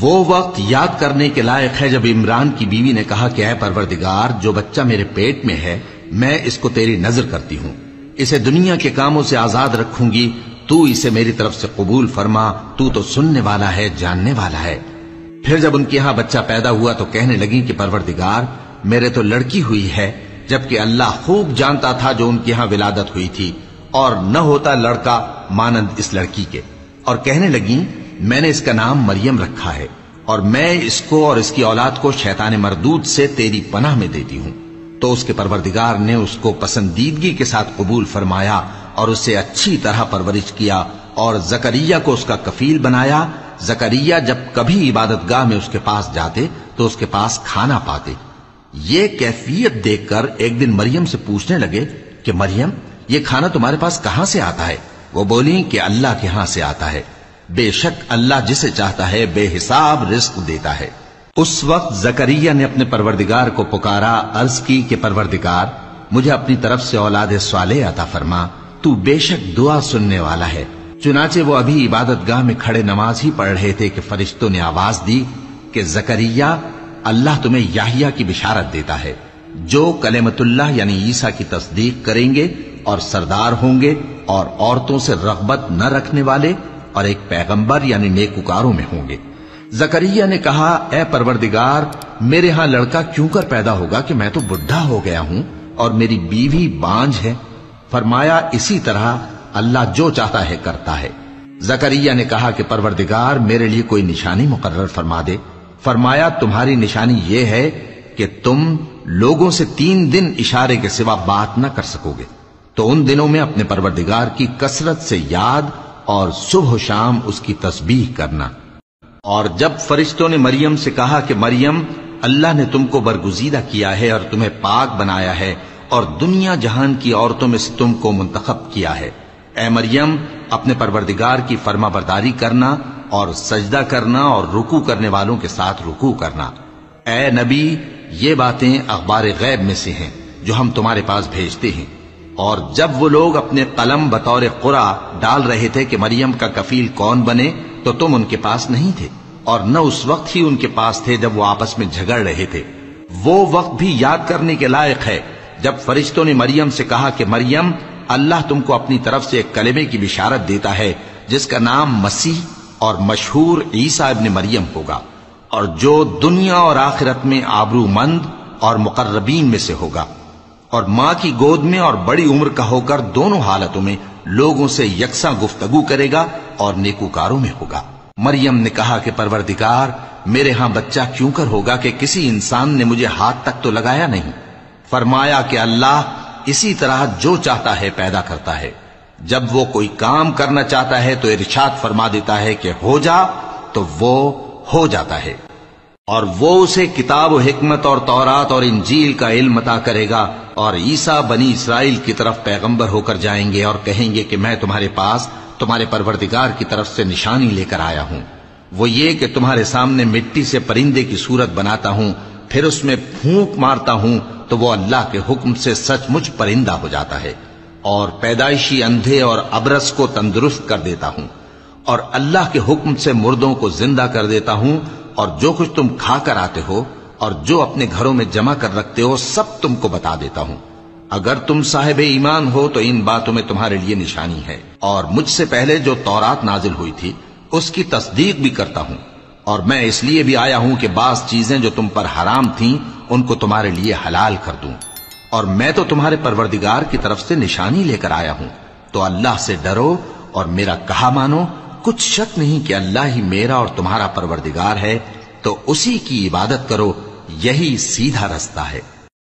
وہ وقت یاد کرنے کے لائق ہے جب عمران کی بیوی نے کہا کہ اے پروردگار، جو بچہ میرے پیٹ میں ہے میں اس کو تیری نظر کرتی ہوں، اسے دنیا کے کاموں سے آزاد رکھوں گی، تو اسے میری طرف سے قبول فرما، تو سننے والا ہے، جاننے والا ہے۔ پھر جب ان کے ہاں بچہ پیدا ہوا تو کہنے لگی کہ پروردگار، میرے تو لڑکی ہوئی ہے، جبکہ اللہ خوب جانتا تھا جو ان کے ہاں ولادت ہوئی تھی، اور نہ ہوتا لڑکا مانند اس لڑکی کے۔ اور کہنے لگی میں نے اس کا نام مریم رکھا ہے، اور میں اس کو اور اس کی اولاد کو شیطان مردود سے تیری پناہ میں دیتی ہوں۔ تو اس کے پروردگار نے اس کو پسندیدگی کے ساتھ قبول فرمایا اور اسے اچھی طرح پرورش کیا، اور زکریا کو اس کا کفیل بنایا۔ زکریا جب کبھی عبادت گاہ میں اس کے پاس جاتے تو اس کے پاس کھانا پاتے۔ یہ کیفیت دیکھ کر ایک دن مریم سے پوچھنے لگے کہ مریم، یہ کھانا تمہارے پاس کہاں سے آتا ہے؟ وہ بولی کہ اللہ کے ہاں سے آتا ہے، بے شک اللہ جسے چاہتا ہے بے حساب رزق دیتا ہے۔ اس وقت زکریا نے اپنے پروردگار کو پکارا، عرض کی کہ پروردگار، مجھے اپنی طرف سے اولاد صالح عطا فرما، تو بے شک دعا سننے والا ہے۔ چنانچہ وہ ابھی عبادت گاہ میں کھڑے نماز ہی پڑھ رہے تھے کہ فرشتوں نے آواز دی کہ زکریا، اللہ تمہیں یحییٰ کی بشارت دیتا ہے، جو کلمۃ اللہ یعنی عیسیٰ کی تصدیق کریں گے اور سردار ہوں گے اور عورتوں سے رغبت نہ رکھنے والے اور ایک پیغمبر یعنی نیکوکاروں میں ہوں گے۔ زکریا نے کہا، اے پروردگار، میرے ہاں لڑکا کیوں کر پیدا ہوگا کہ میں تو بڈھا ہو گیا ہوں اور میری بیوی بانجھ ہے؟ فرمایا، اسی طرح اللہ جو چاہتا ہے کرتا ہے۔ زکریا نے کہا کہ پروردگار، میرے لیے کوئی نشانی مقرر فرما دے۔ فرمایا، تمہاری نشانی یہ ہے کہ تم لوگوں سے 3 دن اشارے کے سوا بات نہ کر سکو گے، تو ان دنوں میں اپنے پروردگار کی کثرت سے یاد اور صبح و شام اس کی تسبیح کرنا۔ اور جب فرشتوں نے مریم سے کہا کہ مریم، اللہ نے تم کو برگزیدہ کیا ہے اور تمہیں پاک بنایا ہے اور دنیا جہان کی عورتوں میں سے تم کو منتخب کیا ہے، اے مریم، اپنے پروردگار کی فرما برداری کرنا اور سجدہ کرنا اور رکوع کرنے والوں کے ساتھ رکوع کرنا۔ اے نبی، یہ باتیں اخبار غیب میں سے ہیں جو ہم تمہارے پاس بھیجتے ہیں۔ اور جب وہ لوگ اپنے قلم بطور قرعہ ڈال رہے تھے کہ مریم کا کفیل کون بنے، تو تم ان کے پاس نہیں تھے، اور نہ اس وقت ہی ان کے پاس تھے جب وہ آپس میں جھگڑ رہے تھے۔ وہ وقت بھی یاد کرنے کے لائق ہے جب فرشتوں نے مریم سے کہا کہ مریم، اللہ تم کو اپنی طرف سے ایک کلمے کی بشارت دیتا ہے جس کا نام مسیح اور مشہور عیسیٰ ابن مریم ہوگا، اور جو دنیا اور آخرت میں آبرو مند اور مقربین میں سے ہوگا، اور ماں کی گود میں اور بڑی عمر کا ہو کر دونوں حالتوں میں لوگوں سے یکساں گفتگو کرے گا اور نیکوکاروں میں ہوگا۔ مریم نے کہا کہ پروردگار، میرے ہاں بچہ کیوں کر ہوگا کہ کسی انسان نے مجھے ہاتھ تک تو لگایا نہیں؟ فرمایا کہ اللہ اسی طرح جو چاہتا ہے پیدا کرتا ہے، جب وہ کوئی کام کرنا چاہتا ہے تو ارشاد فرما دیتا ہے کہ ہو جا، تو وہ ہو جاتا ہے۔ اور وہ اسے کتاب و حکمت اور تورات اور انجیل کا علم عطا کرے گا، اور عیسیٰ بنی اسرائیل کی طرف پیغمبر ہو کر جائیں گے اور کہیں گے کہ میں تمہارے پاس تمہارے پروردگار کی طرف سے نشانی لے کر آیا ہوں، وہ یہ کہ تمہارے سامنے مٹی سے پرندے کی صورت بناتا ہوں، پھر اس میں پھونک مارتا ہوں تو وہ اللہ کے حکم سے سچ مچ پرندہ ہو جاتا ہے، اور پیدائشی اندھے اور ابرص کو تندرست کر دیتا ہوں، اور اللہ کے حکم سے مردوں کو زندہ کر دیتا ہوں، اور جو کچھ تم کھا کر آتے ہو اور جو اپنے گھروں میں جمع کر رکھتے ہو سب تم کو بتا دیتا ہوں۔ اگر تم صاحب ایمان ہو تو ان باتوں میں تمہارے لیے نشانی ہے، اور مجھ سے پہلے جو تورات نازل ہوئی تھی اس کی تصدیق بھی کرتا ہوں، اور میں اس لیے بھی آیا ہوں کہ بعض چیزیں جو تم پر حرام تھیں ان کو تمہارے لیے حلال کر دوں، اور میں تو تمہارے پروردگار کی طرف سے نشانی لے کر آیا ہوں، تو اللہ سے ڈرو اور میرا کہا مانو۔ کچھ شک نہیں کہ اللہ ہی میرا اور تمہارا پروردگار ہے، تو اسی کی عبادت کرو، یہی سیدھا رستہ ہے۔